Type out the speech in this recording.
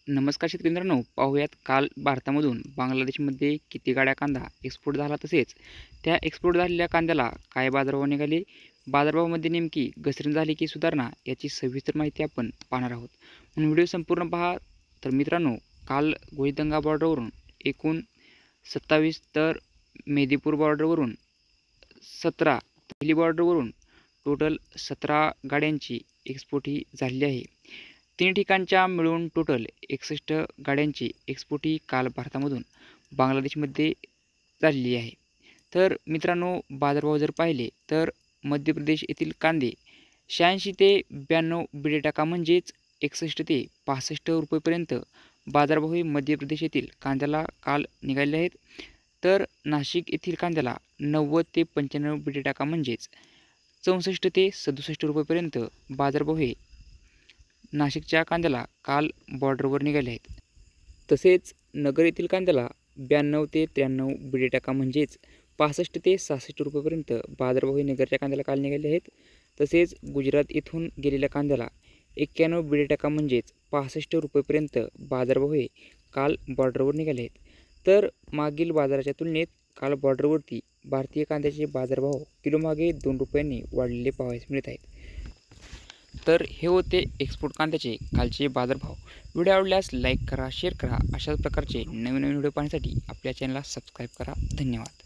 नमस्कार शेतकरी मित्रांनो, पाहूयात काल भारतामधून बांगलादेशमध्ये किती गाड्या कांदा एक्सपोर्ट झाला, तसेच त्या एक्सपोर्ट झालेल्या कांद्याला काय बाजारभाव निघाले, बाजारभावामध्ये नेमकी घसरण झाली की सुधारणा, याची सविस्तर माहिती आपण पाहणार आहोत. म्हणून व्हिडिओ संपूर्ण पहा. तर मित्रांनो, काल गोळीदंगा बॉर्डरवरून एकूण 27, तर मेदीपूर बॉर्डरवरून 17, पहिली बॉर्डरवरून टोटल 17 गाड्यांची एक्सपोर्ट ही झालेली आहे. 3 ठिकाणच्या मिळून टोटल 61 गाड्यांची एक्सपोर्ट ही काल भारतामधून बांगलादेशमध्ये झालेली आहे. तर मित्रांनो, बाजारभाव जर पाहिले तर मध्य प्रदेश येथील कांदे 86 ते 92 बिडे टाका, म्हणजेच 61 ते 65 रुपयेपर्यंत बाजारभाव हे मध्य प्रदेश येथील कांद्याला काल निघाले आहेत. तर नाशिक येथील कांद्याला 90 ते 95 बिडे टाका, म्हणजेच 64 ते 67 रुपयेपर्यंत बाजारभाव हे नाशिकच्या कांद्याला काल बॉर्डरवर निघाले आहेत. तसेच नगर येथील कांद्याला 92 ते 93 बिडे टाका, म्हणजेच 65 ते 66 रुपयेपर्यंत बाजारभाव हे नगरच्या कांद्याला काल निघाले आहेत. तसेच गुजरात येथून गेलेल्या कांद्याला 91 बिडे टाका, म्हणजेच 65 रुपयेपर्यंत बाजारभाव हे काल बॉर्डरवर निघाले आहेत. तर मागील बाजाराच्या तुलनेत काल बॉर्डरवरती भारतीय कांद्याचे बाजारभाव किलोमागे 2 रुपयांनी वाढलेले पाहायला मिळत आहेत. तर हे होते एक्सपोर्ट कांद्याचे कालचे बाजारभाव. व्हिडिओ आवडल्यास लाईक करा, शेअर करा. अशाच प्रकारचे नवीन व्हिडिओ पाहण्यासाठी आपल्या चॅनलला सबस्क्राईब करा. धन्यवाद.